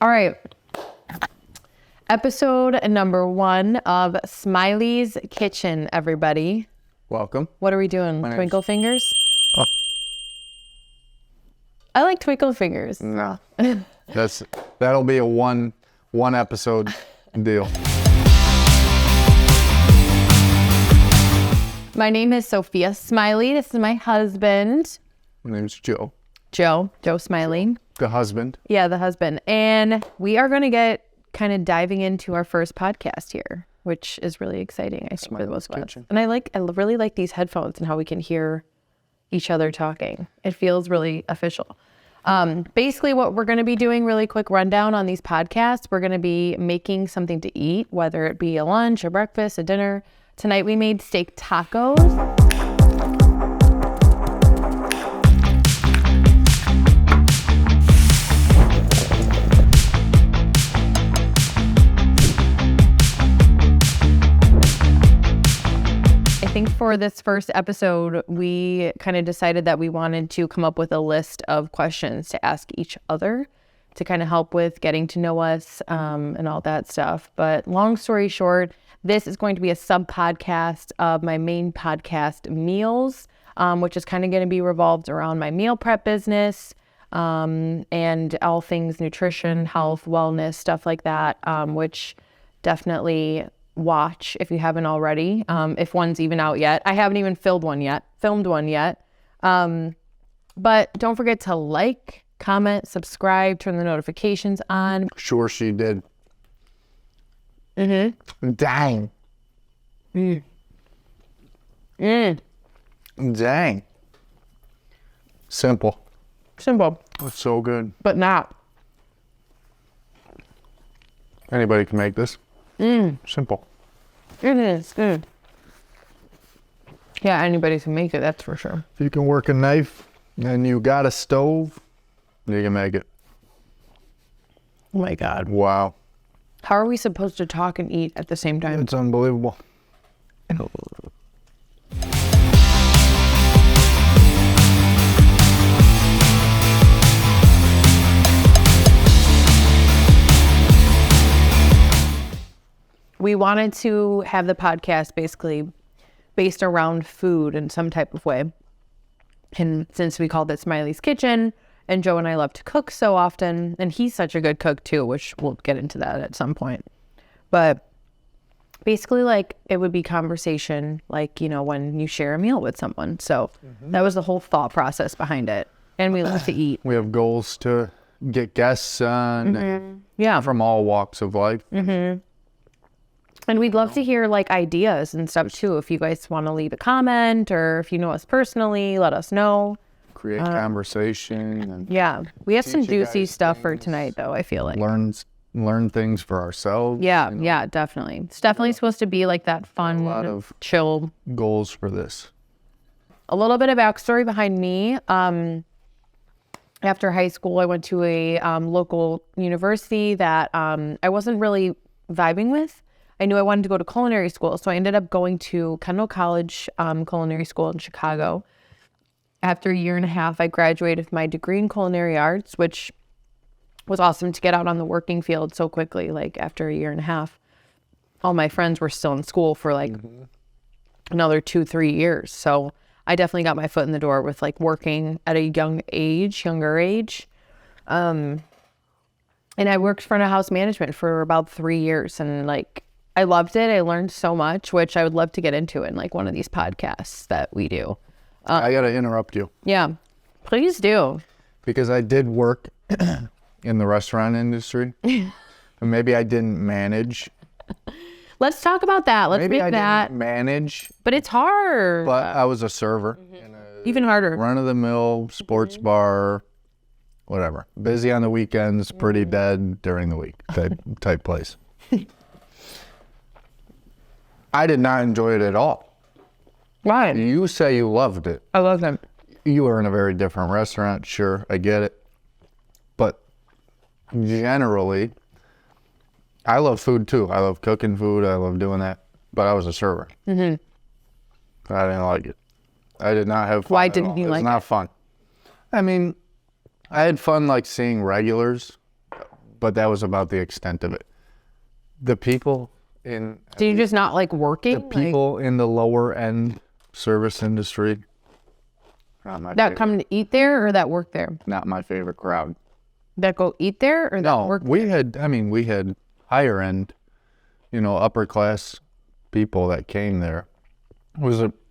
All right. Episode number 1 of Smiley's Kitchen, everybody. Welcome. What are we doing? Twinkle fingers? Oh. I like twinkle fingers. No. That'll be a one episode deal. My name is Sofia Smiley. This is my husband. My name's Joe. Joe Smiley. The husband. Yeah, the husband. And we are going to get kind of diving into our first podcast here, which is really exciting, I think, for the both of us. And I really like these headphones and how we can hear each other talking. It feels really official. Basically what we're going to be doing, really quick rundown on these podcasts, we're going to be making something to eat, whether it be a lunch, a breakfast, a dinner. Tonight we made steak tacos. I think for this first episode, we kind of decided that we wanted to come up with a list of questions to ask each other to kind of help with getting to know us and all that stuff. But long story short, this is going to be a sub-podcast of my main podcast, Meals, which is kind of going to be revolved around my meal prep business and all things nutrition, health, wellness, stuff like that, which definitely watch if you haven't already, if one's even out yet. I haven't even filmed one yet. But don't forget to like, comment, subscribe, turn the notifications on. Sure she did. Mm-hmm. Dang. Dang. Simple. It's so good. But not. Anybody can make this. Simple. It is good. Yeah, anybody can make it, that's for sure. If you can work a knife and you got a stove, you can make it. Oh my God. Wow. How are we supposed to talk and eat at the same time? It's unbelievable. We wanted to have the podcast basically based around food in some type of way. And since we called it Smiley's Kitchen, and Joe and I love to cook so often, and he's such a good cook too, which we'll get into that at some point. But basically, like, it would be conversation, like, you know, when you share a meal with someone. So that was the whole thought process behind it. And we love to eat. We have goals to get guests on from all walks of life. And we'd love to hear like ideas and stuff too. If you guys want to leave a comment, or if you know us personally, let us know. Create conversation. And yeah, we have some juicy stuff for tonight though, I feel like. Learn things for ourselves. Yeah, you know? Yeah, definitely. It's definitely supposed to be like that fun, a lot of chill. Goals for this. A little bit of backstory behind me. After high school, I went to a local university that I wasn't really vibing with. I knew I wanted to go to culinary school, so I ended up going to Kendall College Culinary School in Chicago. After a year and a half, I graduated with my degree in culinary arts, which was awesome to get out on the working field so quickly, like after a year and a half. All my friends were still in school for like another 2-3 years. So I definitely got my foot in the door with like working at a younger age. And I worked front of house management for about 3 years, and like, I loved it. I learned so much, which I would love to get into in like one of these podcasts that we do. I got to interrupt you. Yeah, please do. Because I did work in the restaurant industry. And maybe I didn't manage. Let's talk about that. Let's maybe make that. Didn't manage. But it's hard. But I was a server. In a even harder. Run-of-the-mill sports bar, whatever. Busy on the weekends, pretty dead during the week type place. I did not enjoy it at all. Why? You say you loved it. I love them. You were in a very different restaurant. Sure, I get it. But generally, I love food too. I love cooking food. I love doing that. But I was a server. I didn't like it. I did not have fun. Why didn't you like it? It's not fun. I mean, I had fun like seeing regulars but that was about the extent of it. The people in Do you just not like working? the people in the lower end service industry, not my That favorite, come to eat there or that work there? not my favorite crowd. That go eat there or that No, work? we had higher end, upper class people that came there.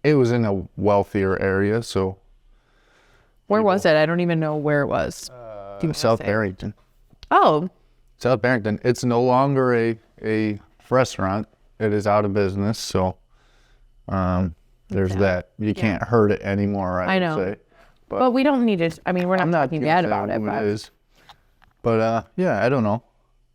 It was in a wealthier area, so Where was it? I don't even know where it was. Do you South say? Barrington. Oh, South Barrington. It's no longer a restaurant. It is out of business, so there's that. You can't hurt it anymore, I would know. say. but we don't need to. I mean, we're not I'm not talking gonna bad say about it, who but is. But yeah, I don't know.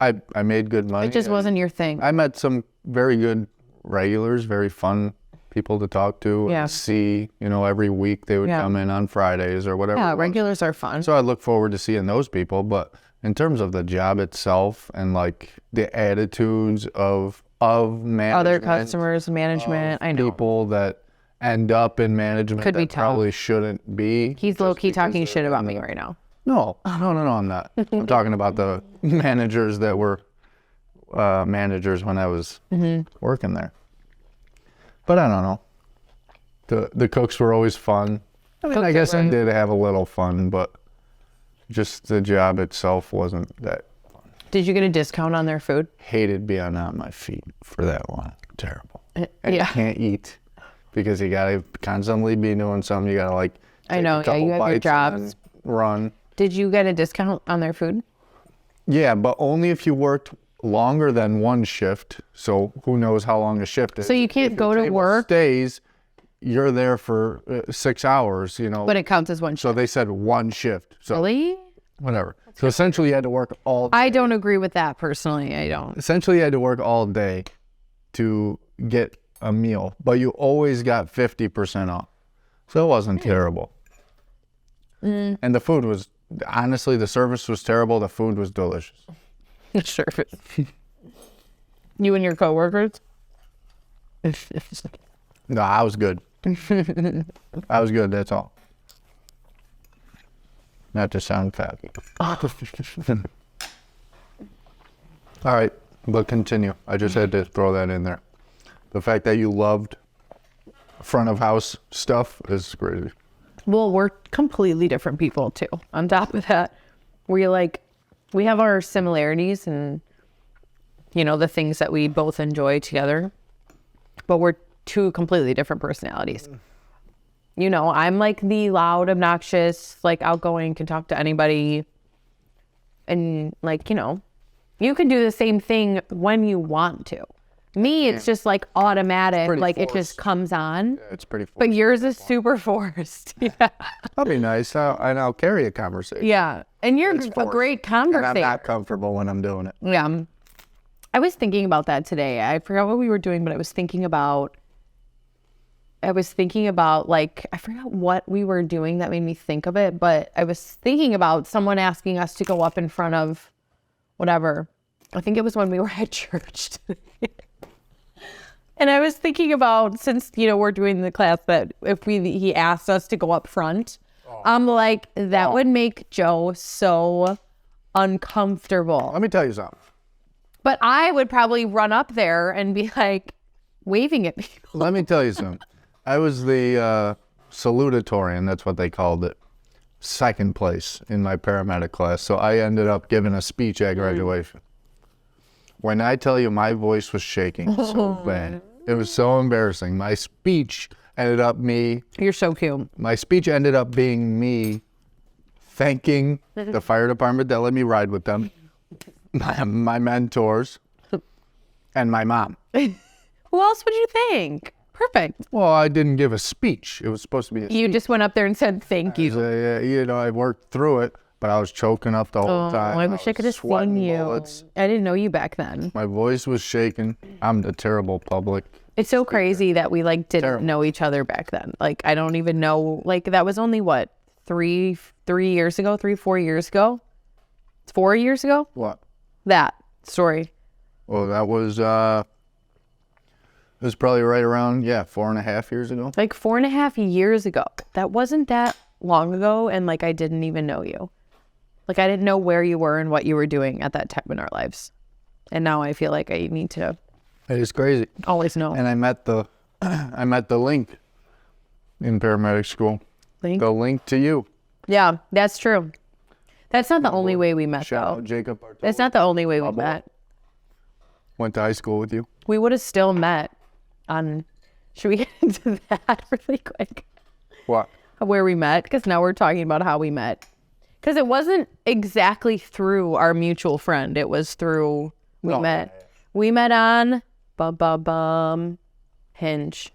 I made good money. it just wasn't your thing. I met some very good regulars, very fun people to talk to Yeah. and see. Every week they would Yeah. come in on Fridays or whatever. Yeah, it was. regulars are fun. So I look forward to seeing those people. But in terms of the job itself and like the attitudes of management, Other customers, management. I know. people that end up in management Could be that tough. probably shouldn't be. He's low key talking shit about me right now. No, I'm not. I'm talking about the managers that were managers when I was working there. But I don't know. The cooks were always fun. I mean, I guess I did have a little fun, but just the job itself wasn't that fun. Did you get a discount on their food? Hated being on my feet for that one. Terrible. And you Yeah. can't eat because you gotta constantly be doing something. You gotta like I take know, a yeah, couple you have your bites and jobs. then run. Did you get a discount on their food? Yeah, but only if you worked longer than one shift. So who knows how long a shift is. So you can't If go your to table work, stays, you're there for 6 hours, but it counts as one So shift. they said one shift. So Really? whatever. So essentially you had to work all I don't agree with that personally. I don't. essentially you had to work all day to get a meal, but you always got 50% off. So it wasn't terrible. And the food was, honestly, the service was terrible. The food was delicious. Sure. You and your coworkers? No, I was good. I was good, that's all. Not to sound fat. All right, but continue. I just had to throw that in there. The fact that you loved front of house stuff is crazy. Well, we're completely different people too. On top of that, we have our similarities and the things that we both enjoy together, but we're two completely different personalities. I'm like the loud, obnoxious, like outgoing, can talk to anybody, and you can do the same thing when you want to. Me, it's just like automatic, pretty like it forced. just comes on. Yeah, it's pretty But forced. yours is super forced. Yeah. That'll be nice. I'll carry a conversation. Yeah. And you're It's a forced. great And I'm conversator. not comfortable when I'm doing it. Yeah. I was thinking about that today. I forgot what we were doing, but I was thinking about like, I forgot what we were doing that made me think of it, but I was thinking about someone asking us to go up in front of whatever. I think it was when we were at church today. And I was thinking about, since, we're doing the class, that if he asked us to go up front, I'm like, that would make Joe so uncomfortable. Let me tell you something. But I would probably run up there and be like waving at people. Let me tell you something. I was the salutatorian, that's what they called it, second place in my paramedic class. So I ended up giving a speech at graduation. When I tell you my voice was shaking so bad, it was so embarrassing. My speech ended up You're so cute. being me thanking the fire department that let me ride with them, my mentors, and my mom. Who else would you think? Perfect. Well, I didn't give a speech. It was supposed to be a You just went up there and said thank you. I worked through it, but I was choking up the whole time. I wish I could have seen you. Bullets. I didn't know you back then. My voice was shaking. I'm a terrible public. It's so crazy that we didn't Terrible. know each other back then. Like, I don't even know, that was only what, 4 years ago? 4 years ago? What? That story. Well, that was, it was probably right around, 4.5 years ago. Like 4.5 years ago. That wasn't that long ago, and I didn't even know you. Like I didn't know where you were and what you were doing at that time in our lives. And now I feel like I need to It is crazy. always know. And I met the link in paramedic school. Link? The link to you. Yeah, that's true. That's not the only way we met, Shout though. out Jacob Bartolo. That's not the only way we Lovable. met. Went to high school with you. We would have still met on. Should we get into that really quick? What? Where we met? Because now we're talking about how we met. Because it wasn't exactly through our mutual friend. It was through we met. We met on Hinge.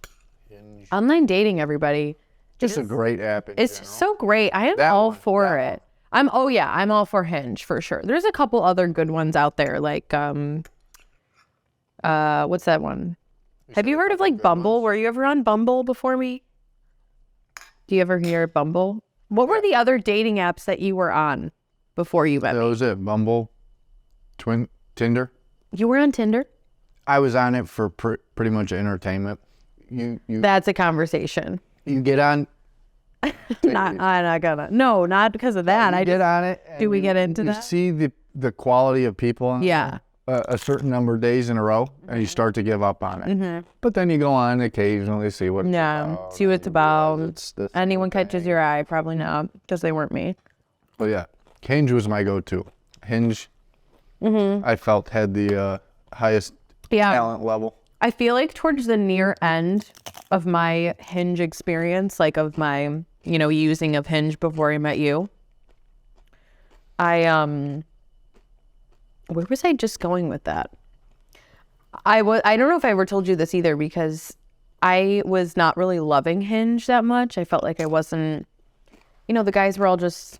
Online dating, everybody. Just a great app. It's so great. I am That all one, for that it. I'm all for Hinge for sure. There's a couple other good ones out there, like what's that one? Have you heard of like Bumble? Were you ever on Bumble before me? Do you ever hear of Bumble? What were the other dating apps that you were on before you met That me? was it. Bumble, Tinder. You were on Tinder? I was on it for pretty much entertainment. That's a conversation. You get on. I'm not gonna. No, not because of that. I get just, on it. And do we get into you that? see the quality of people on Yeah. a certain number of days in a row, and you start to give up on it. Mm-hmm. But then you go on occasionally, see what it's Yeah. about. See what it's about. It's this Anyone catches your eye? Probably not, because they weren't me. But yeah, Hinge was my go-to. Hinge, I felt had the highest Yeah. talent level. I feel like towards the near end of my Hinge experience, like of my, using of Hinge before I met you, where was I just going with that? I don't know if I ever told you this either, because I was not really loving Hinge that much. I felt like I wasn't, the guys were all just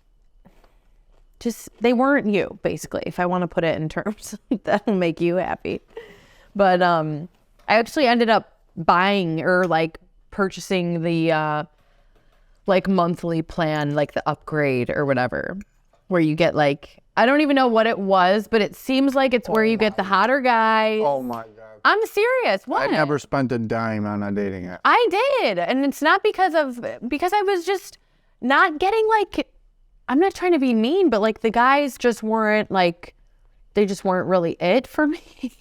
they weren't you, basically, if I want to put it in terms that'll make you happy. But I actually ended up buying or like purchasing the like monthly plan, like the upgrade or whatever, where you get like, I don't even know what it was, but it seems like it's where you get the hotter guy. Oh my God. I'm serious. What? I never spent a dime on a dating app. I did. And it's not because I was just not getting like, I'm not trying to be mean, but like the guys just weren't like, they just weren't really it for me.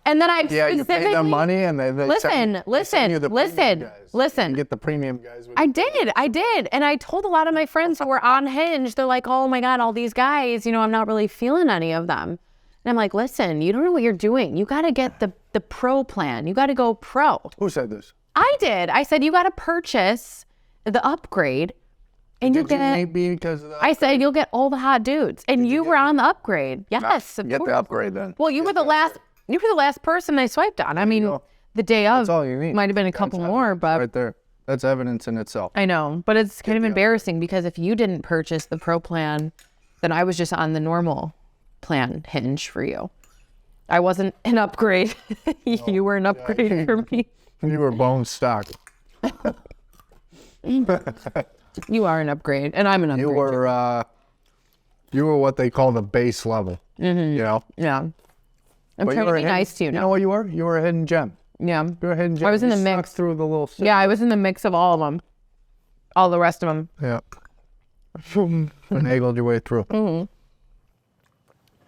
And then I you pay them money and they listen. You get the premium guys. I did. And I told a lot of my friends who were on Hinge, they're like, oh my God, all these guys, I'm not really feeling any of them. And I'm like, listen, you don't know what you're doing. You got to get the pro plan. You got to go pro. Who said this? I did. I said, you got to purchase the upgrade and you'll get. Maybe because of that. I said, you'll get all the hot dudes. And you were on the upgrade. Yes. Of Get course. the upgrade then. Well, you were the last person I swiped on. I mean, the day of. That's all you need. Might have been a couple more, but right there. That's evidence in itself. I know, but it's kind of embarrassing because if you didn't purchase the pro plan, then I was just on the normal plan Hinge for you. I wasn't an upgrade. You were an upgrade for me. You were bone stock. You are an upgrade, and I'm an upgrade. You were what they call the base level. Mm-hmm. Yeah. I'm trying to be nice to you now. You know what you were? You were a hidden gem. Yeah. You were a hidden gem. I was in the You mix. snuck through the little. Yeah, I was in the mix of all of them. All the rest of them. Yeah. Finagled your way through. Mm-hmm.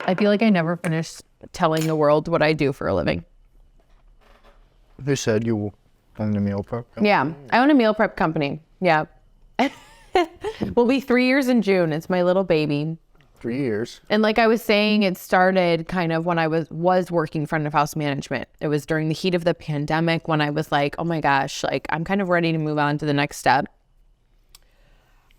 I feel like I never finished telling the world what I do for a living. They said you owned a meal prep company. Yeah, I own a meal prep company. Yeah. We'll be 3 years in June. It's my little baby. 3 years. And like I was saying, it started kind of when I was working front of house management. It was during the heat of the pandemic when I was like, oh my gosh, like I'm kind of ready to move on to the next step.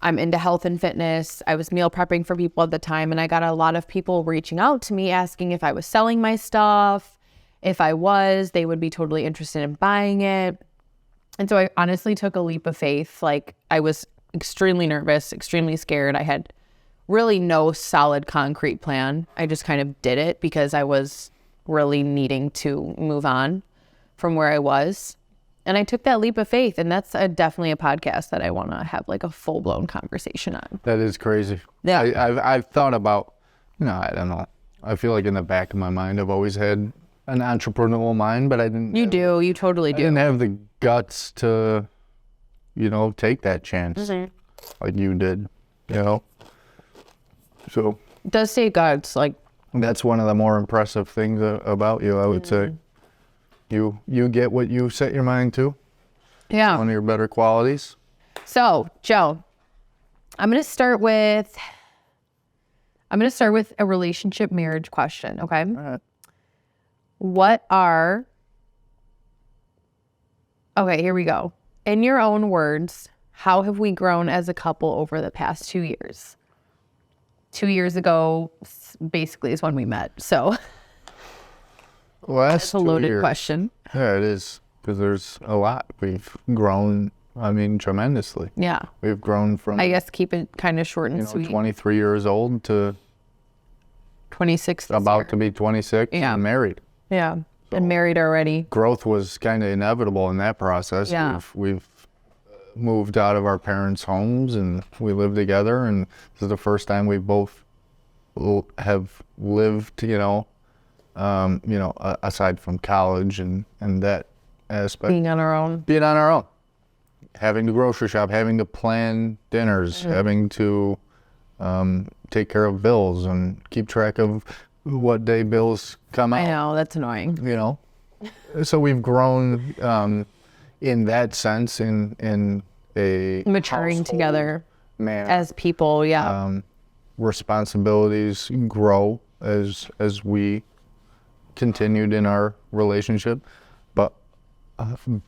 I'm into health and fitness. I was meal prepping for people at the time, and I got a lot of people reaching out to me asking if I was selling my stuff. If I was, they would be totally interested in buying it. And so I honestly took a leap of faith. Like I was extremely nervous, extremely scared. I had really no solid concrete plan. I just kind of did it because I was really needing to move on from where I was. And I took that leap of faith, and that's definitely a podcast that I want to have like a full-blown conversation on. That is crazy. Yeah. I've thought about, I don't know. I feel like in the back of my mind, I've always had an entrepreneurial mind, but I didn't. You totally I do. didn't have the guts to, take that chance like you did, So It does say God's like, that's one of the more impressive things about you, I would say. You get what you set your mind to. yeah. One of your better qualities. So, Joe, I'm going to start with a relationship marriage question, okay? All right. Okay, here we go. In your own words, how have we grown as a couple over the past 2 years? 2 years ago, basically, is when we met. So, Last it's a loaded 2 years. question. Yeah, it is. Because there's a lot. We've grown, tremendously. Yeah. We've grown from, I guess keep it kind of short and sweet. 23 years old to 26 this about year. to be 26 Yeah. and married. Yeah. And married already. Growth was kind of inevitable in that process. Yeah. We've moved out of our parents' homes and we live together, and this is the first time we both have lived, aside from college and that aspect. Being on our own. Being on our own. Having to grocery shop, having to plan dinners, having to take care of bills and keep track of what day bills come out. I know, that's annoying. So we've grown in that sense in a Maturing household together manner. as people, yeah. Responsibilities grow as we continued in our relationship, but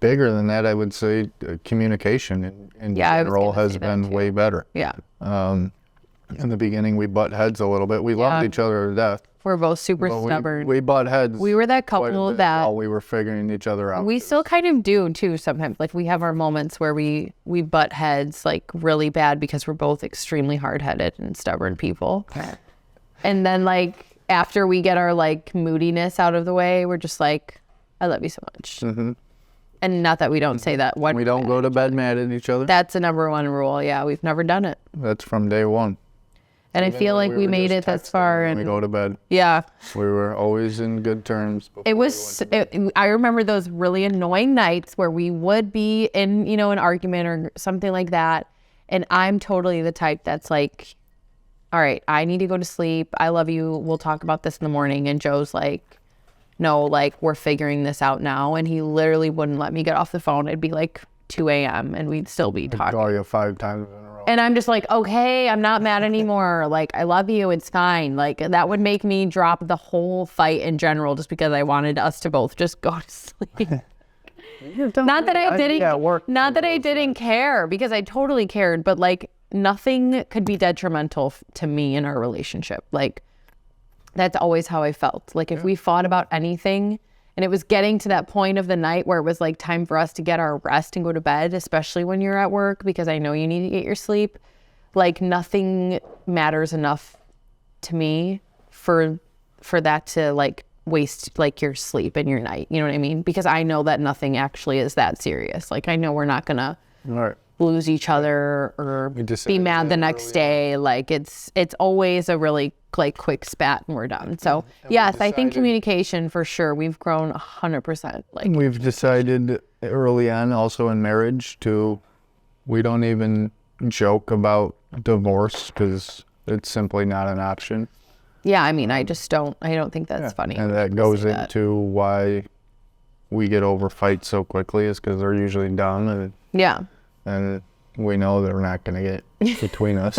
bigger than that, I would say communication in Yeah, I was general gonna has say that been too. way better. Yeah. In the beginning, we butt heads a little bit. We loved each other to death. We're both super But stubborn. we butt heads. We were that quite a couple bit that while we were figuring each other out. we still kind of do too sometimes. Like we have our moments where we butt heads like really bad because we're both extremely hard-headed and stubborn people. And then like after we get our like moodiness out of the way, we're just like, I love you so much. Mm-hmm. And not that we don't say that one. We don't go to bed mad at each other. That's a number one rule. Yeah, we've never done it. That's from day one. And I Even feel when like we were made just it this texting far. when we And go to bed. yeah, We were always in good terms. it was, I remember those really annoying nights where we would be in, an argument or something like that. And I'm totally the type that's like, all right, I need to go to sleep. I love you. We'll talk about this in the morning. And Joe's like, no, like we're figuring this out now. And he literally wouldn't let me get off the phone. It'd be like 2 a.m. and we'd still be talking. Call you 5 times in a row. And I'm just like, okay, I'm not mad anymore. Like, I love you. It's fine. Like, that would make me drop the whole fight in general just because I wanted us to both just go to sleep. Not that I didn't, not that I didn't care, because I totally cared, but like nothing could be detrimental to me in our relationship. Like, that's always how I felt. Like, if we fought about anything and it was getting to that point of the night where it was like time for us to get our rest and go to bed, especially when you're at work, because I know you need to get your sleep, like nothing matters enough to me for that to like waste like your sleep and your night. You know what I mean? Because I know that nothing actually is that serious. Like, I know we're not gonna All right. lose each other or be decided mad the that next early day. Like, it's always a really like quick spat and we're done. So yes, I think decided- communication for sure. We've grown 100%. Like, We've decided early on, also in marriage, we don't even joke about divorce because it's simply not an option. yeah, I mean, I don't think that's funny. And that to goes say that. into why we get over fights so quickly, is because they're usually done, Yeah. and we know they're not going to get between us.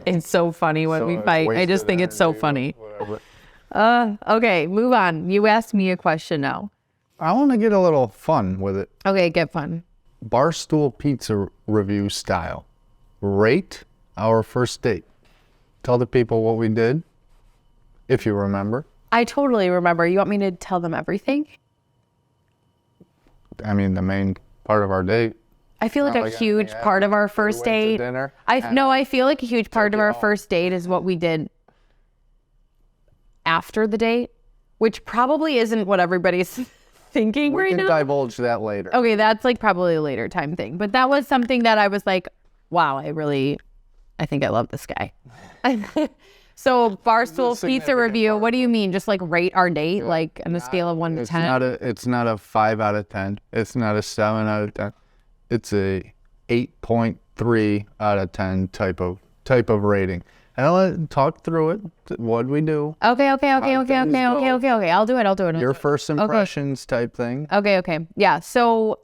It's so funny when we it's fight. I wasted just think it's so energy, funny. whatever. Okay, move on. You asked me a question now. I want to get a little fun with it. Okay, get fun. Barstool Pizza review style. Rate our first date. Tell the people what we did, if you remember. I totally remember. You want me to tell them everything? I mean, the main part of our date. I feel like Not a like huge anything part of after our we first went to date. dinner. I feel like a huge part of you our home. first date is what we did after the date, which probably isn't what everybody's thinking We right can now. divulge that later. Okay, that's like probably a later time thing. But that was something that I was like, wow, I think I love this guy. So Barstool Pizza significant review, part what do you mean? Just like rate our date, like on a scale of 1 to 10? It's not a 5 out of 10. It's not a 7 out of 10. It's a 8.3 out of 10 type of rating. Ella, talk through it. What'd we do? Okay. I'll do it. Your first impressions type thing. Okay. Yeah. So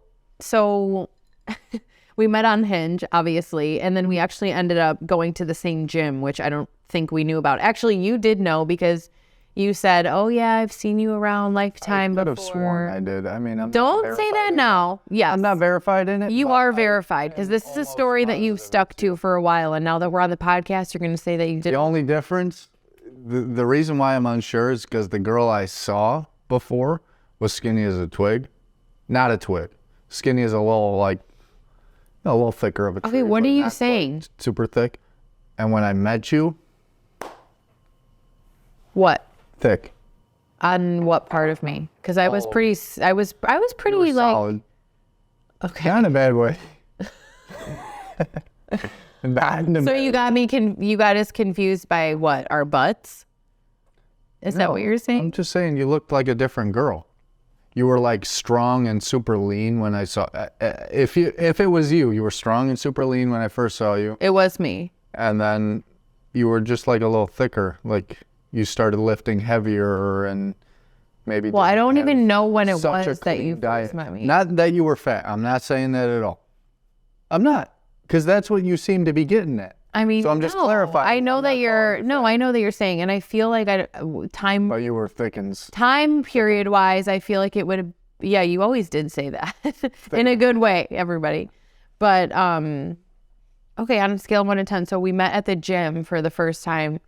we met on Hinge, obviously, and then we actually ended up going to the same gym, which I don't think we knew about. Actually, you did know because you said, "Oh yeah, I've seen you around Lifetime before." I could have sworn I did. I mean, don't say that now. Yes, I'm not verified in it. You are verified because this is a story that you've stuck to for a while, and now that we're on the podcast, you're going to say that you did. The only difference, the reason why I'm unsure is because the girl I saw before was skinny as a twig, not a twig, skinny as a little a little thicker of a tree. Okay, what are you saying? Super thick, and when I met you, what? Thick. On what part of me? Because I was pretty. I was pretty like. Solid. Okay. Not in a bad way. So you got us confused by what? Our butts? Is that what you're saying? I'm just saying you looked like a different girl. You were like strong and super lean when I saw. If it was you, you were strong and super lean when I first saw you. It was me. And then you were just like a little thicker, like. You started lifting heavier and maybe. Well, I don't even know when it was that you first met me. Not that you were fat. I'm not saying that at all. I'm not, because that's what you seem to be getting at. I mean, so I'm just clarifying. I know that you're. No, I know that you're saying, and I feel like time. But you were thickens. Time period wise, I feel like it would have. Yeah, you always did say that in a good way, everybody. But okay, on a scale of 1 to 10, so we met at the gym for the first time.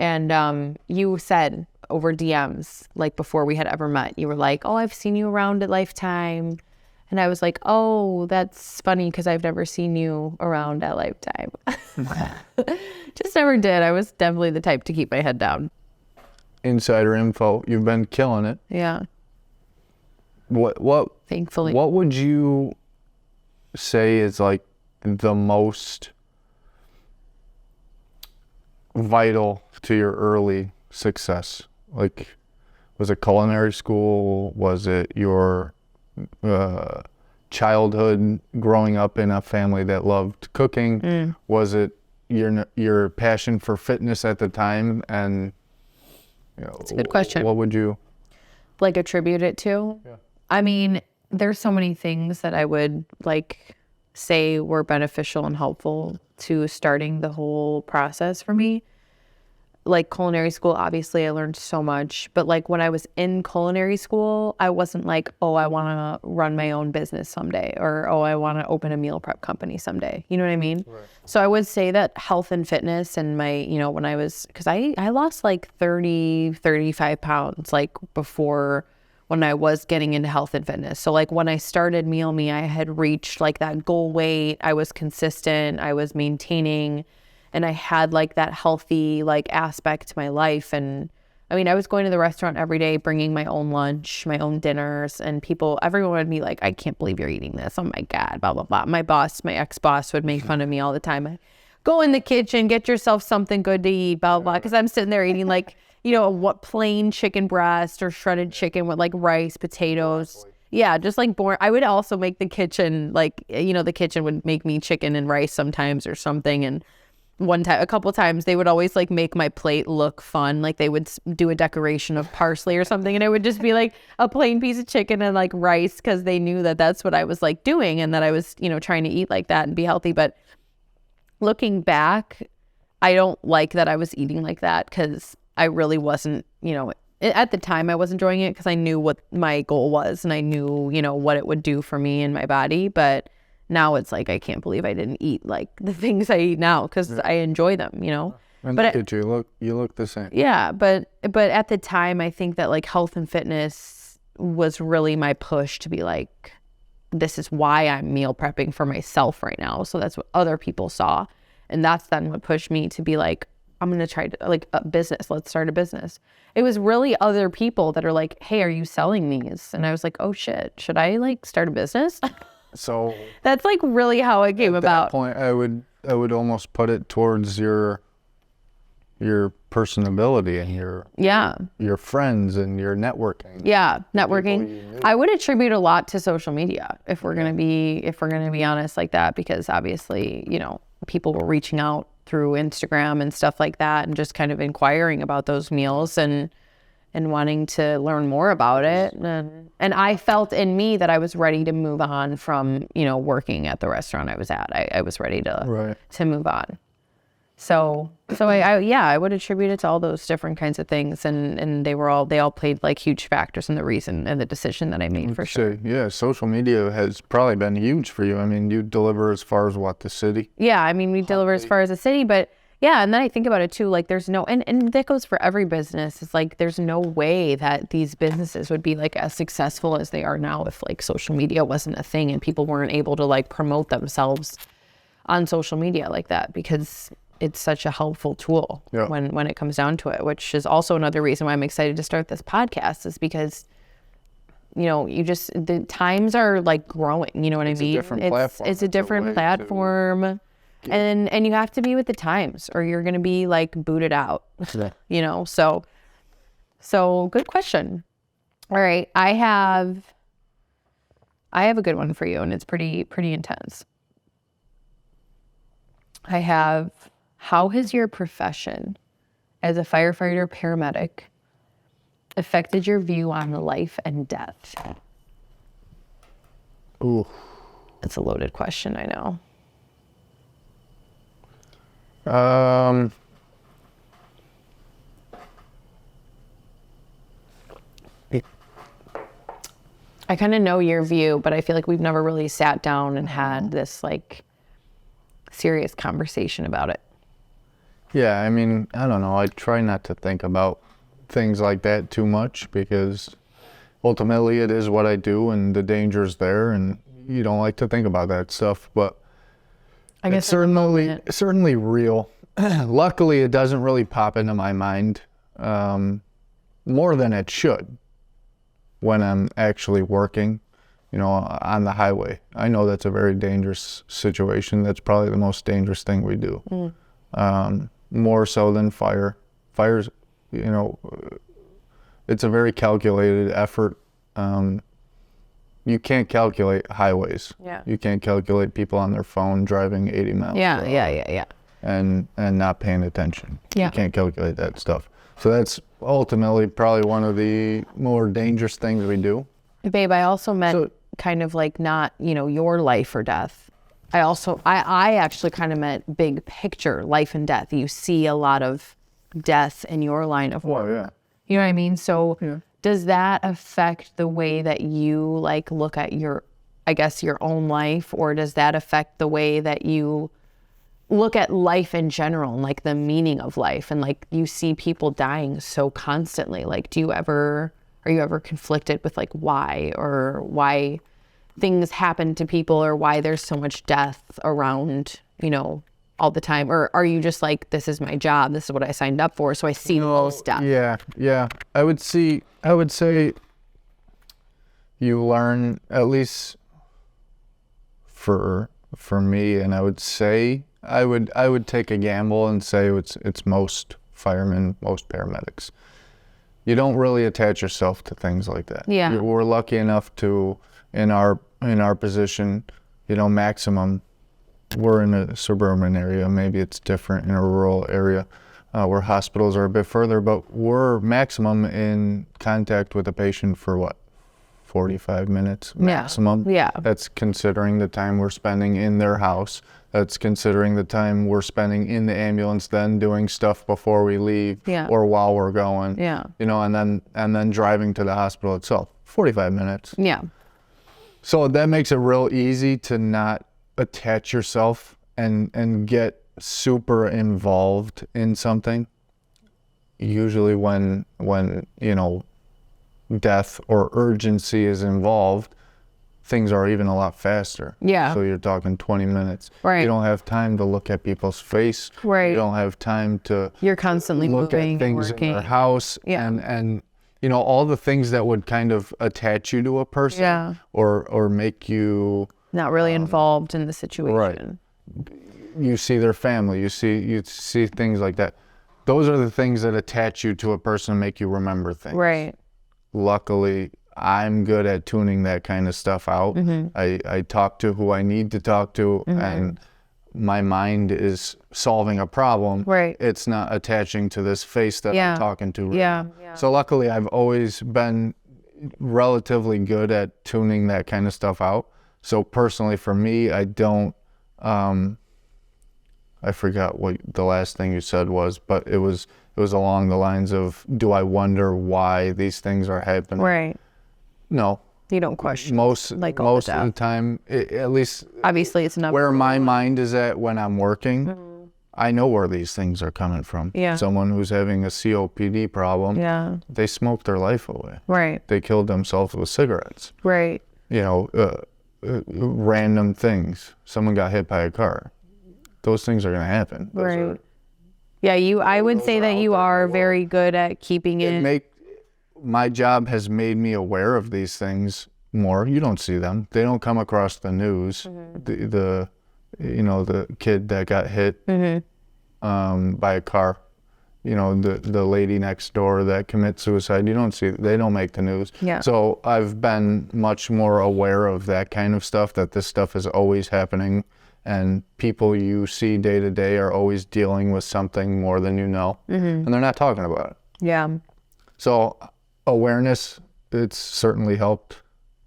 And you said over DMs, like before we had ever met, you were like, "Oh, I've seen you around at Lifetime." And I was like, "Oh, that's funny because I've never seen you around at Lifetime." Just never did. I was definitely the type to keep my head down. Insider info. You've been killing it. Yeah. What? Thankfully. What would you say is like the most vital to your early success? Like, was it culinary school? Was it your childhood growing up in a family that loved cooking? Was it your passion for fitness at the time? And that's a good question. What would you like attribute it to? Yeah. I mean, there's so many things that I would like say were beneficial and helpful to starting the whole process for me. Like culinary school, obviously I learned so much, but like when I was in culinary school, I wasn't like, oh, I want to run my own business someday, or oh, I want to open a meal prep company someday. You know what I mean? Right. So I would say that health and fitness and my, when I was, because I lost like 35 pounds like before when I was getting into health and fitness. So like when I started Meal Me, I had reached like that goal weight. I was consistent. I was maintaining. And I had like that healthy like aspect to my life. And I mean, I was going to the restaurant every day, bringing my own lunch, my own dinners, and everyone would be like, "I can't believe you're eating this. Oh my God, blah, blah, blah." My ex-boss would make fun of me all the time. Go in the kitchen, get yourself something good to eat, blah, blah, blah. Because I'm sitting there eating like, what plain chicken breast or shredded chicken with like rice, potatoes. Yeah, just like boring. I would also make the kitchen like, the kitchen would make me chicken and rice sometimes or something. And a couple times they would always like make my plate look fun. Like they would do a decoration of parsley or something, and it would just be like a plain piece of chicken and like rice, because they knew that that's what I was like doing, and that I was, trying to eat like that and be healthy. But looking back, I don't like that I was eating like that, because I really wasn't, at the time I was enjoying it because I knew what my goal was, and I knew, what it would do for me and my body. But now it's like, I can't believe I didn't eat like the things I eat now, because I enjoy them, And but look at you, you look the same. Yeah, but at the time, I think that like health and fitness was really my push to be like, this is why I'm meal prepping for myself right now. So that's what other people saw, and that's then what pushed me to be like, I'm gonna try to like a business. Let's start a business. It was really other people that are like, "Hey, are you selling these?" And I was like, "Oh shit, should I like start a business?" So that's like really how it came about. At that point, I would almost put it towards your personability and your friends and your networking. Yeah, networking. I would attribute a lot to social media if we're gonna be honest like that, because obviously, people were reaching out through Instagram and stuff like that, and just kind of inquiring about those meals and wanting to learn more about it. And I felt in me that I was ready to move on from, working at the restaurant I was at. I was ready to move on. So I would attribute it to all those different kinds of things, and they all played like huge factors in the reason and the decision that I made for sure. Yeah, social media has probably been huge for you. I mean, you deliver as far as what, the city? Yeah, I mean, we deliver as far as the city, but yeah, and then I think about it too, like there's no, and that goes for every business. It's like there's no way that these businesses would be like as successful as they are now if like social media wasn't a thing and people weren't able to like promote themselves on social media like that, because it's such a helpful tool when it comes down to it, which is also another reason why I'm excited to start this podcast, is because, the times are like growing, you know what I mean? It's a different platform. And you have to be with the times or you're going to be like booted out, so good question. All right. I have a good one for you, and it's pretty intense. I have, how has your profession as a firefighter paramedic affected your view on life and death? Ooh. It's a loaded question, I know. I kind of know your view, but I feel like we've never really sat down and had this like serious conversation about it. Yeah, I mean, I don't know. I try not to think about things like that too much, because ultimately it is what I do and the danger's there, and you don't like to think about that stuff, but I guess it's certainly real. Luckily, it doesn't really pop into my mind more than it should when I'm actually working, on the highway. I know that's a very dangerous situation. That's probably the most dangerous thing we do. More so than fire. Fire's, it's a very calculated effort. You can't calculate highways. Yeah. You can't calculate people on their phone driving 80 miles per hour. Yeah. And not paying attention. Yeah. You can't calculate that stuff. So that's ultimately probably one of the more dangerous things we do. Babe, I also meant kind of like not, your life or death. I actually kind of meant big picture, life and death. You see a lot of death in your line of work. Oh, yeah. You know what I mean? So does that affect the way that you like look at your own life, or does that affect the way that you look at life in general and like the meaning of life, and like you see people dying so constantly? Like, are you ever conflicted with like why things happen to people, or why there's so much death around, all the time? Or are you just like, this is my job, this is what I signed up for, so I see the most death? Yeah. I would say you learn, at least for me, and I would say I would take a gamble and say it's most firemen, most paramedics. You don't really attach yourself to things like that. Yeah. We're lucky enough to, in our position, maximum, we're in a suburban area. Maybe it's different in a rural area where hospitals are a bit further, but we're maximum in contact with a patient for 45 minutes maximum. Yeah. That's considering the time we're spending in their house. That's considering the time we're spending in the ambulance, then doing stuff before we leave or while we're going. Yeah. And then driving to the hospital itself. 45 minutes. Yeah. So that makes it real easy to not attach yourself and get super involved in something. Usually when death or urgency is involved, things are even a lot faster. Yeah. So you're talking 20 minutes. Right. You don't have time to look at people's face. Right. You don't have time to You're constantly look moving, at things working. in their house. Yeah. And all the things that would kind of attach you to a person or make you not really involved in the situation. Right. You see their family, you see things like that. Those are the things that attach you to a person and make you remember things. Right. Luckily, I'm good at tuning that kind of stuff out. I talk to who I need to talk to, and my mind is solving a problem. Right. It's not attaching to this face that Yeah. I'm talking to. Right Yeah. now. Yeah. So luckily, I've always been relatively good at tuning that kind of stuff out. So personally, for me, I don't. I forgot what the last thing you said was, but it was along the lines of, do I wonder why these things are happening? Right. No. You don't question. Most like all of the time, at least obviously it's not where my mind is at when I'm working, I know where these things are coming from. Yeah. Someone who's having a COPD problem, Yeah. they smoked their life away. Right. They killed themselves with cigarettes. Right. You know, random things. Someone got hit by a car. Those things are going to happen. Those Right. are- Yeah, I would say are that out you there. are very good at keeping it. My job has made me aware of these things more. You don't see them. They don't come across the news. The kid that got hit by a car. You know, the lady next door that commits suicide. You don't see. They don't make the news. Yeah. So I've been much more aware of that kind of stuff. That this stuff is always happening, and people you see day to day are always dealing with something more than you know, and they're not talking about it. Yeah. So awareness, it's certainly helped.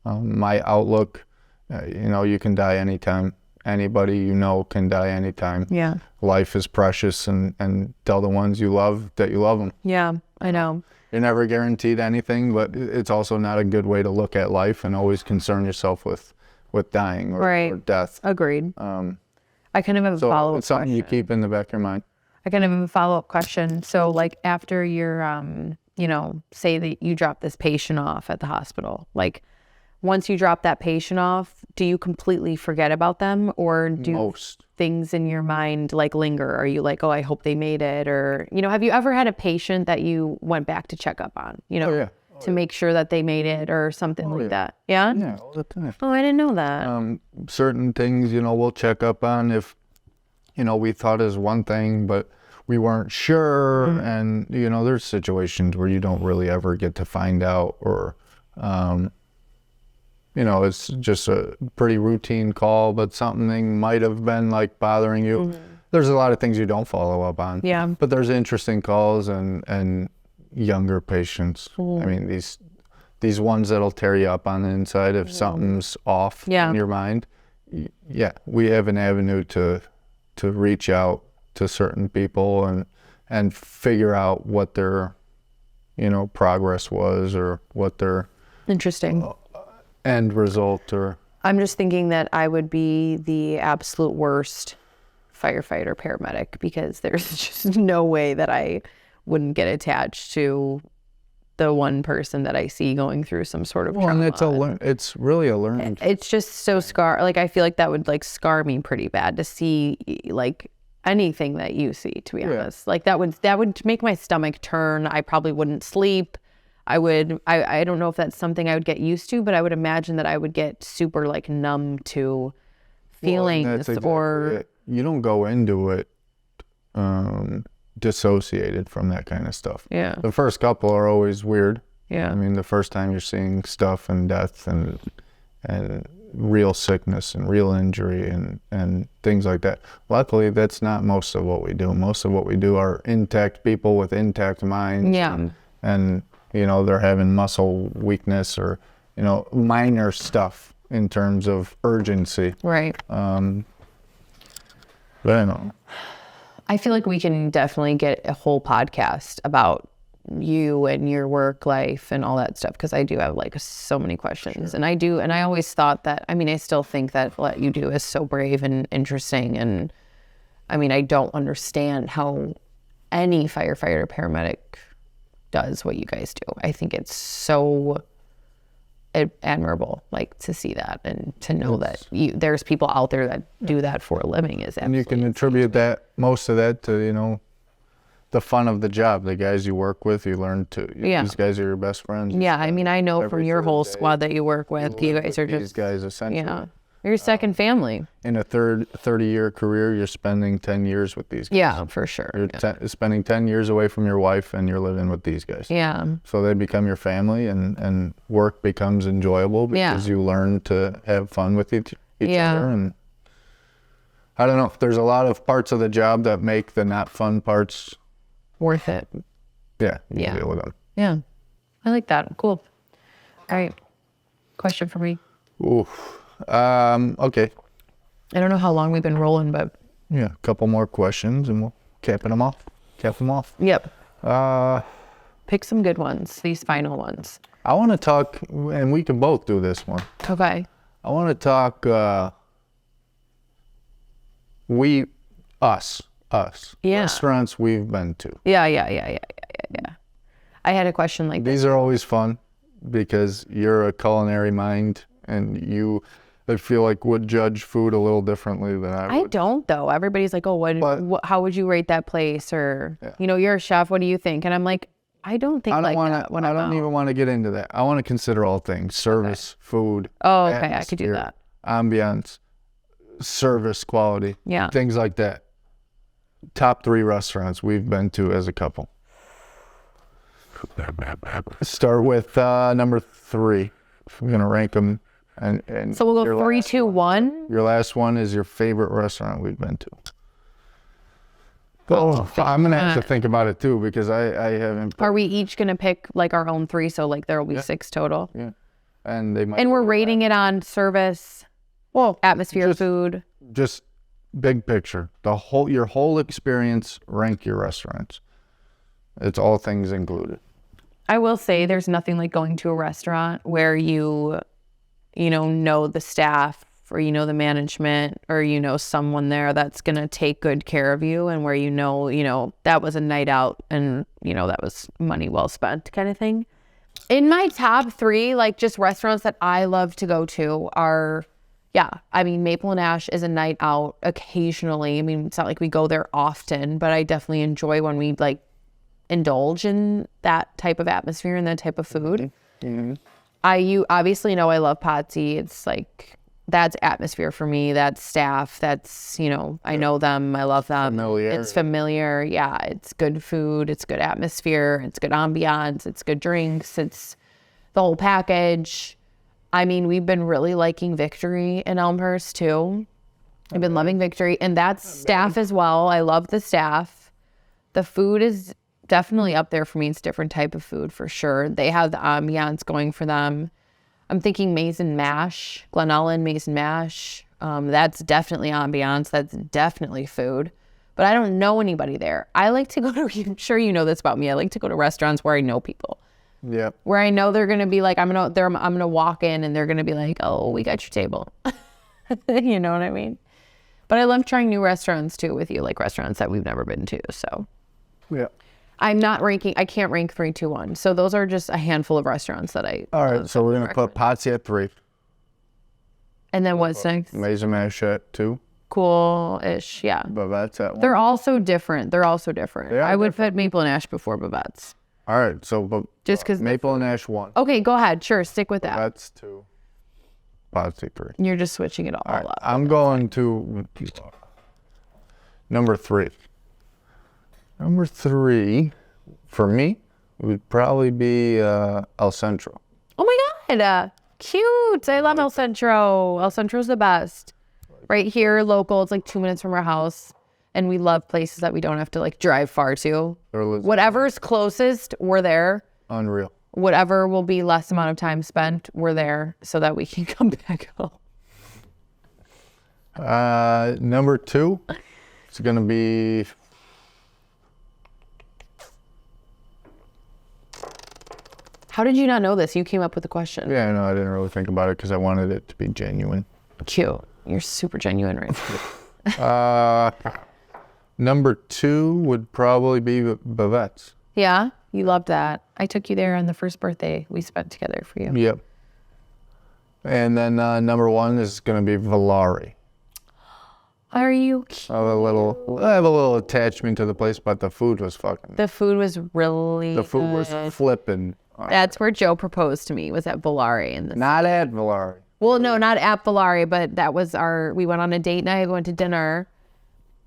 My outlook, you can die anytime. Anybody you know can die anytime. Yeah. Life is precious, and tell the ones you love that you love them. Yeah, I know. You're never guaranteed anything, but it's also not a good way to look at life and always concern yourself with dying or death. Agreed. I kind of have a So follow-up it's something you question. keep in the back of your mind. I kind of have a follow-up question. So like after you're, say that you drop this patient off at the hospital, like once you drop that patient off, do you completely forget about them, or do Most. things in your mind like linger? Are you like, oh, I hope they made it? Or, have you ever had a patient that you went back to check up on, Oh, yeah. to make sure that they made it or something like yeah. that? Yeah? Yeah, all the time. Oh, I didn't know that. Certain things, we'll check up on if, we thought is one thing, but we weren't sure. And, there's situations where you don't really ever get to find out, or, it's just a pretty routine call, but something might have been like bothering you. There's a lot of things you don't follow up on. Yeah. But there's interesting calls and younger patients. I mean, these ones that'll tear you up on the inside if something's off in your mind. Yeah, we have an avenue to reach out to certain people and figure out what their, progress was, or what their Interesting. end result, or I'm just thinking that I would be the absolute worst firefighter paramedic, because there's just no way that I wouldn't get attached to the one person that I see going through some sort of trauma. and it's really a learning. It's just so like I feel like that would like scar me pretty bad to see like anything that you see, to be honest. Like that would make my stomach turn. I probably wouldn't sleep. I don't know if that's something I would get used to, but I would imagine that I would get super like numb to feelings, or you don't go into it dissociated from that kind of stuff. Yeah. The first couple are always weird. Yeah. I mean, the first time you're seeing stuff and death and real sickness and real injury and things like that. Luckily, that's not most of what we do. Most of what we do are intact people with intact minds. Yeah. And they're having muscle weakness, or, minor stuff in terms of urgency. Right. But I don't know. I feel like we can definitely get a whole podcast about you and your work life and all that stuff, because I do have like so many questions. And I always thought that, I still think that what you do is so brave and interesting. And I don't understand how any firefighter paramedic does what you guys do. I think it's so admirable, like, to see that and to know that there's people out there that do that for a living. And you can attribute most of that to the fun of the job. The guys you work with, you learn to. These guys are your best friends. Yeah, I know from your whole squad that you work with, you guys are just these guys essentially. Yeah, you're your second family. In a 30-year career, you're spending 10 years with these guys. Yeah, for sure. You're spending 10 years away from your wife, and you're living with these guys. Yeah. So they become your family, and work becomes enjoyable because you learn to have fun with each other. And I don't know. There's a lot of parts of the job that make the not fun parts. Worth it. Yeah. You Yeah. deal with them. Yeah. I like that. Cool. All right. Question for me. Oof. Okay. I don't know how long we've been rolling, but Yeah. A couple more questions and we'll cap them off. yep. Uh, Pick some good ones, these final ones. I want to talk, and we can both do this one. Okay. I want to talk, us. Yeah. Restaurants we've been to. Yeah. I had a question like this. These are always fun because you're a culinary mind and I feel like would judge food a little differently than I I would. don't though. Everybody's like, oh, how would you rate that place? Or, you're a chef. What do you think? And I'm like, I don't think that when I I'm don't out. even want to get into that. I want to consider all things: service, food. Oh, okay. I could do atmosphere, that. Ambiance, service quality. Yeah. Things like that. Top 3 restaurants we've been to as a couple. Start with number 3. If we're gonna rank them, and So we'll your go 3, last 2, one. 1. Your last one is your favorite restaurant we've been to. Oh, I'm gonna have to think about it too because I haven't. Are we each gonna pick like our own 3? So like there will be 6 total. Yeah, and they might. And we're rating it on service, atmosphere, food. Just big picture, your whole experience. Rank your restaurants. It's all things included. I will say there's nothing like going to a restaurant where you know the staff or the management or someone there that's going to take good care of you and where that was a night out and that was money well spent kind of thing. In my top 3, like just restaurants that I love to go to are Maple and Ash is a night out occasionally. I mean, it's not like we go there often, but I definitely enjoy when we like indulge in that type of atmosphere and that type of food. Mm-hmm. You obviously know I love Potsy. It's like that's atmosphere for me. That's staff. That's I know them. I love them. It's familiar. Yeah, it's good food. It's good atmosphere. It's good ambiance. It's good drinks. It's the whole package. I mean, we've been really liking Victory in Elmhurst too. I've been loving Victory, and that's staff as well. I love the staff. The food is definitely up there for me. It's a different type of food for sure. They have the ambiance going for them. I'm thinking Maize and Mash, Glen Ellen Maize and Mash. That's definitely ambiance. That's definitely food. But I don't know anybody there. I like to go to, I'm sure you know this about me. I like to go to restaurants where I know people. Yeah. Where I know they're gonna be like, I'm gonna walk in and they're gonna be like, oh, we got your table. You know what I mean? But I love trying new restaurants too with you, like restaurants that we've never been to. So Yeah. I'm not ranking. I can't rank 3, 2, 1. So those are just a handful of restaurants that I. All right, so we're gonna put Potsy at 3. And then what's next? Maize and Mash at 2. Cool-ish, yeah. Bavette's at 1. They're all so different. They are I would put Maple and Ash before Bavette's. All right, so Just 'cause- Maple and Ash 1. Okay, go ahead. Sure, stick with that. Bavette's 2. Potsy 3. You're just switching it all All right, up. I'm going to number 3. Number 3 for me would probably be El Centro. Oh my God, cute. I love El Centro. El Centro's the best. Right here, local. It's like 2 minutes from our house. And we love places that we don't have to like drive far to. Whatever's closest, we're there. Unreal. Whatever will be less amount of time spent, we're there so that we can come back home. Number 2, it's going to be... How did you not know this? You came up with the question. Yeah, no, I didn't really think about it because I wanted it to be genuine. Cute. You're super genuine right now. Number 2 would probably be Bavette's. Yeah? You loved that. I took you there on the first birthday we spent together for you. Yep. And then number 1 is going to be Valari. Are you cute? I have a little attachment to the place, but the food was fucking... The food was really The food was flipping. That's where Joe proposed to me, was at Valari. Not at Valari. Well, no, not at Valari, but that was we went on a date night, we went to dinner,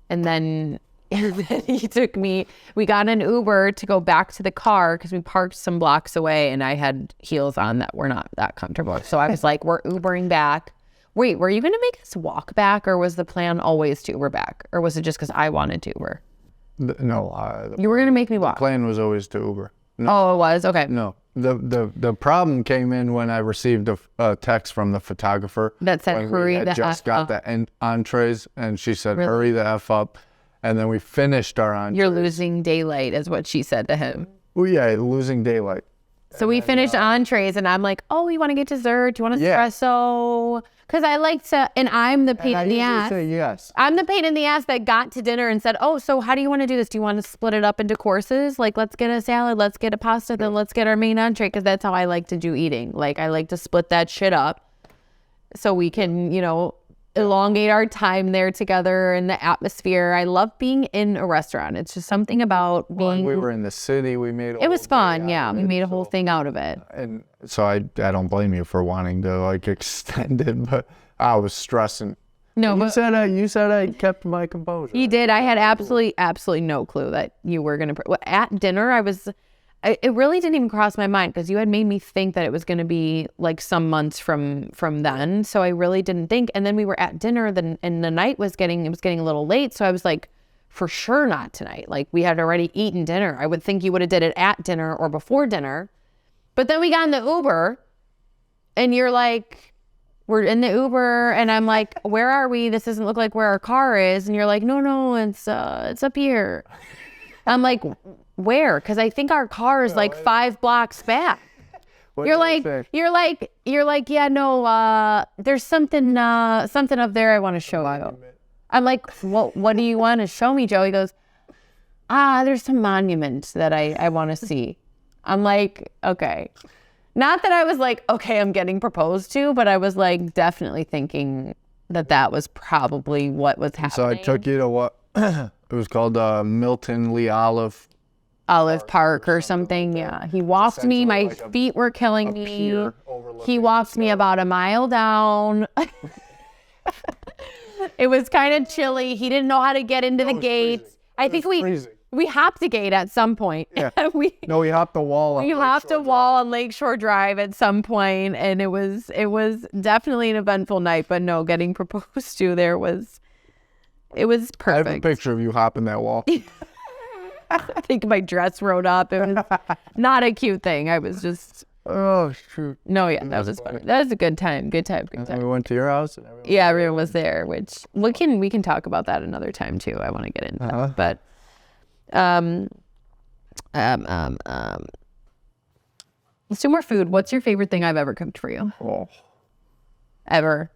and then he took me, we got an Uber to go back to the car because we parked some blocks away and I had heels on that were not that comfortable. So I was like, we're Ubering back. Wait, were you going to make us walk back, or was the plan always to Uber back? Or was it just because I wanted to Uber? No, You were going to make me walk. the plan was always to Uber. No, Oh, it was? Okay. no. The problem came in when I received a text from the photographer That said, when hurry we had the just F got up. the entrees, and she said, Really? hurry the F up. And then we finished our entrees. You're losing daylight, is what she said to him. Oh, yeah, losing daylight. So we finished entrees, and I'm like, oh, you want to get dessert? Do you want Yeah. espresso? Because I like to, and I'm the pain And I in the usually ass. say yes. I'm the pain in the ass that got to dinner and said, oh, so how do you want to do this? Do you want to split it up into courses? Like, let's get a salad, let's get a pasta, then let's get our main entree, because that's how I like to do eating. Like, I like to split that shit up so we can, elongate our time there together in the atmosphere. I love being in a restaurant. It's just something about being. We were in the city. We made. It was fun. Yeah, we made a whole thing out of it. And so I don't blame you for wanting to like extend it, but I was stressing. No, You but said I kept my composure. he did. I had absolutely no clue that you were gonna. At dinner, it really didn't even cross my mind, because you had made me think that it was going to be like some months from then. So I really didn't think. And then we were at dinner, and the night was getting a little late. So I was like, for sure not tonight. Like, we had already eaten dinner. I would think you would have did it at dinner or before dinner. But then we got in the Uber, and you're like, we're in the Uber, and I'm like, where are we? This doesn't look like where our car is. And you're like, no, it's up here. I'm like, where? Because I think our car is like 5 blocks back. You're like, yeah, no, there's something up there I want to show you. I'm like, well, what do you want to show me, Joe? He goes, there's some monuments that I want to see. I'm like, okay. Not that I was like, okay, I'm getting proposed to, but I was like definitely thinking that was probably what was happening. So I took you to what? It was called Milton Lee Olive Park or something. Yeah. He walked me. My feet were killing me. pier He overlooking walked me about a mile down. It was kind of chilly. He didn't know how to get into the gates. I think we hopped a gate at some point. Yeah. we hopped the wall. hopped a wall on Lakeshore Drive at some point, and it was definitely an eventful night. But no, getting proposed to there was. It was perfect. I have a picture of you hopping that wall. I think my dress rode up. It was not a cute thing. I was just. Oh shoot! No, yeah, that was fun. That was a good time. Good time. Good And time. we went to your house. And everyone Yeah, everyone was there. Which we can talk about that another time too. I want to get into that. But, let's do more food. What's your favorite thing I've ever cooked for you? Oh, Ever?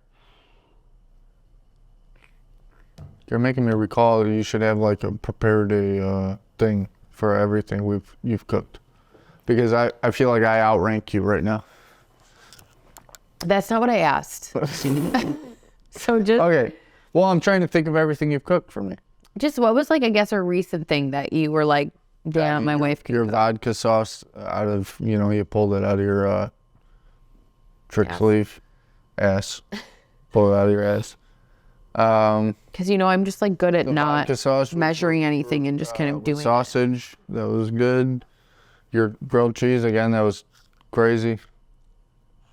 you're making me recall that you should have like a prepared a thing for everything you've cooked, because I feel like I outrank you right now. That's not what I asked. So just Okay. Well, I'm trying to think of everything you've cooked for me. what was like, I guess, a recent thing that you were like, damn, my wife can Your cook. vodka sauce out of, you pulled it out of your trick sleeve ass. Pull it out of your ass. Because I'm just like good at not Vodka sauce, measuring anything and just kind of doing it. sausage, that was good. Your grilled cheese, again, that was crazy.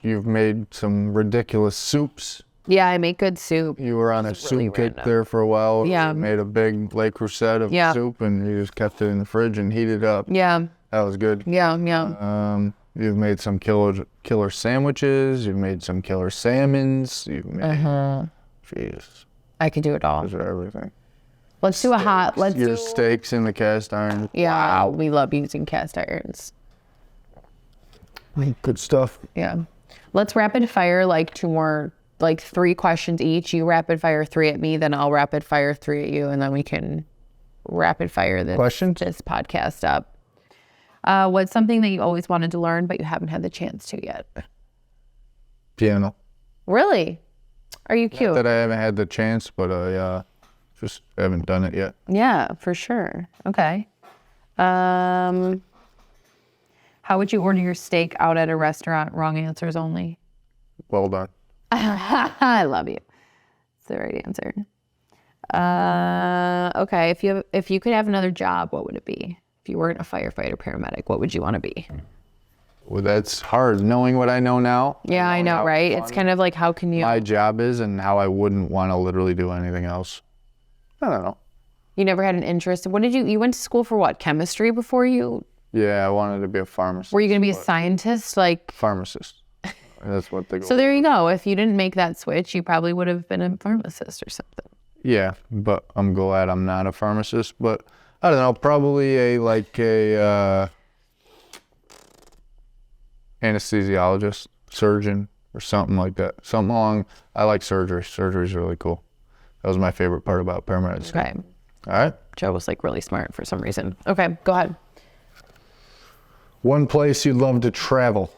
You've made some ridiculous soups. Yeah, I make good soup. You were on a really soup kick random. there for a while. Yeah. You made a big Le Creuset of Yeah. soup, and you just kept it in the fridge and heated it up. Yeah, That was good. yeah. You've made some killer sandwiches. You've made some killer salmons. You've made, Jesus, I could do it all. those are everything. Let's do a hot. Let's Your do. steaks in the cast iron. Yeah, we love using cast irons. Good stuff. Yeah. Let's rapid fire like 2 more, like 3 questions each. You rapid fire 3 at me, then I'll rapid fire 3 at you, and then we can rapid fire this podcast up. What's something that you always wanted to learn but you haven't had the chance to yet? Piano. Really? Are you cute? That I haven't had the chance, but I just haven't done it yet. Yeah, for sure. Okay. How would you order your steak out at a restaurant? Wrong answers only. Well done. I love you. It's the right answer. Okay. If you could have another job, what would it be? If you weren't a firefighter, paramedic, what would you want to be? Well, that's hard. Knowing what I know now. Yeah, I know, right? It's kind of like, how can you... My job is and how I wouldn't want to literally do anything else. I don't know. You never had an interest. What did you went to school for what? Chemistry before you? Yeah, I wanted to be a pharmacist. Were you going to be a scientist? Like... Pharmacist. That's what they go. So there you go. If you didn't make that switch, you probably would have been a pharmacist or something. Yeah, but I'm glad I'm not a pharmacist. But I don't know, probably a anesthesiologist, surgeon, or something like that. Something along. I like surgery. Surgery's really cool. That was my favorite part about paramedics. Okay. All right. Joe was like really smart for some reason. Okay, go ahead. One place you'd love to travel.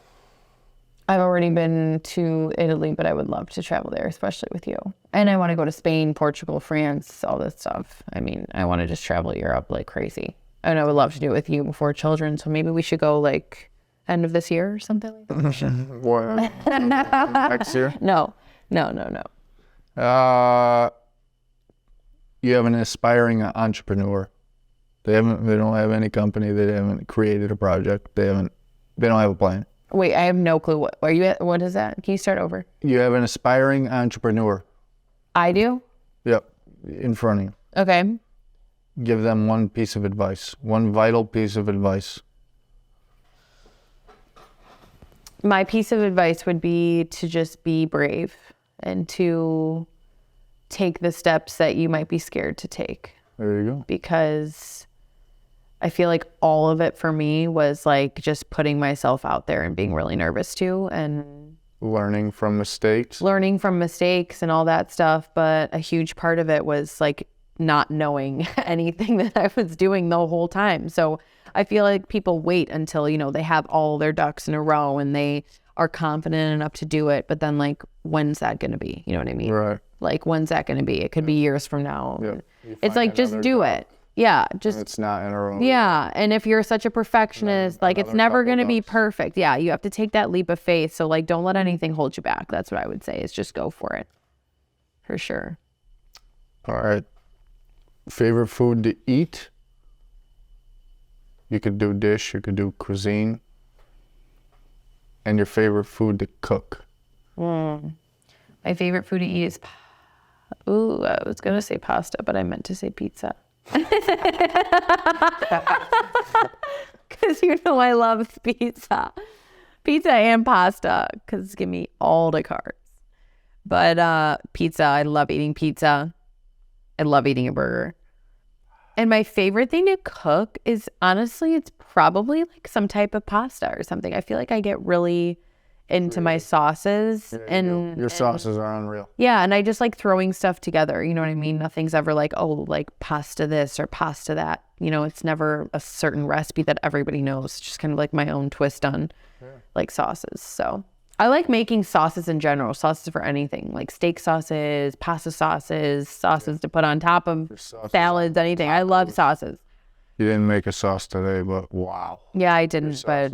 I've already been to Italy, but I would love to travel there, especially with you. And I want to go to Spain, Portugal, France, all this stuff. I mean, I want to just travel Europe like crazy. And I would love to do it with you before children. So maybe we should go like end of this year or something like that. What? Next year? No. You have an aspiring entrepreneur. They don't have any company. They haven't created a project. They don't have a plan. Wait, I have no clue. What are you at? What is that? Can you start over? You have an aspiring entrepreneur. I do? Yep. In front of you. Okay. Give them one piece of advice. One vital piece of advice. My piece of advice would be to just be brave and to take the steps that you might be scared to take. There you go. Because I feel like all of it for me was like just putting myself out there and being really nervous too, and learning from mistakes and all that stuff. But a huge part of it was like not knowing anything that I was doing the whole time. So I feel like people wait until, they have all their ducks in a row and they are confident enough to do it. But then like, when's that going to be? You know what I mean? Right. Like, when's that going to be? It could be years from now. Yep. It's like, just do it. Yeah, just it's not in a row. Yeah, and if you're such a perfectionist, like it's never going to be perfect. Yeah, you have to take that leap of faith. So like, don't let anything hold you back. That's what I would say, is just go for it. For sure. All right. Favorite food to eat? You could do dish, you could do cuisine. And your favorite food to cook? My favorite food to eat is, I was going to say pasta, but I meant to say pizza. Because I love pizza and pasta, because give me all the carbs. But pizza, I love eating pizza. I love eating a burger. And my favorite thing to cook is, honestly, it's probably like some type of pasta or something. I feel like I get really into my sauces. Yeah, your sauces are unreal. Yeah, and I just like throwing stuff together. You know what I mean? Nothing's ever like, like pasta this or pasta that. It's never a certain recipe that everybody knows. It's just kind of like my own twist on like sauces. So I like making sauces in general, sauces for anything, like steak sauces, pasta sauces to put on top of salads, anything. I love sauces. You didn't make a sauce today, but wow. Yeah, I didn't, but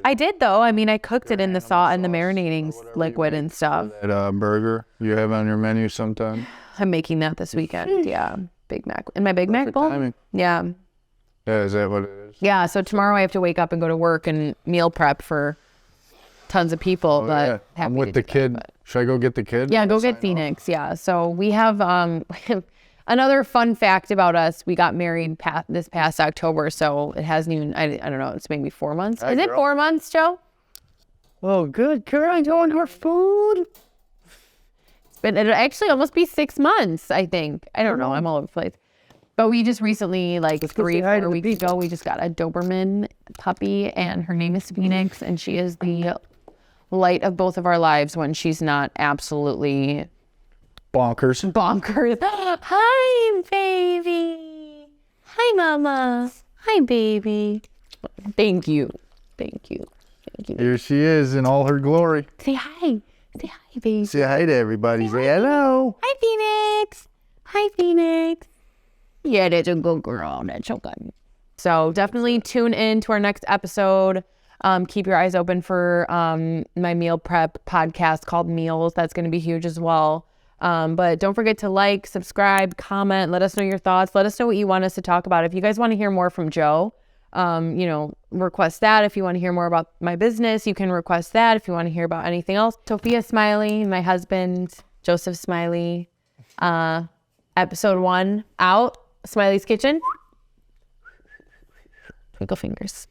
I did though. I mean, I cooked it in the marinating liquid and stuff. That burger you have on your menu sometime? I'm making that this weekend. Yeah, Big Mac. In my Big Mac bowl? Timing. Yeah. Yeah, is that what it is? Yeah, so tomorrow I have to wake up and go to work and meal prep for tons of people. But I'm with the kid. Should I go get the kid? Yeah, go get Phoenix. Yeah, so we have another fun fact about us. We got married this past October, so it hasn't even, I don't know, it's maybe 4 months. Is it 4 months, Joe? Oh, good. Girl, I don't want food. It'll actually almost be 6 months, I think. I don't know. I'm all over the place. But we just recently, like 3-4 weeks ago, we just got a Doberman puppy, and her name is Phoenix, and she is the light of both of our lives when she's not absolutely bonkers. Hi, baby. Hi, mama. Hi, baby. Thank you. Here she is in all her glory. Say hi. Say hi, baby. Say hi to everybody. Say hello. Hi, Phoenix. Hi, Phoenix. Yeah, that's a good girl. That's so good. So definitely tune in to our next episode. Keep your eyes open for my meal prep podcast called Meals. That's going to be huge as well. But don't forget to like, subscribe, comment, let us know your thoughts. Let us know what you want us to talk about. If you guys want to hear more from Joe, request that. If you want to hear more about my business, you can request that. If you want to hear about anything else, Sofia Smiley, my husband, Joseph Smiley, episode 1 out, Smiley's Kitchen. Twinkle fingers.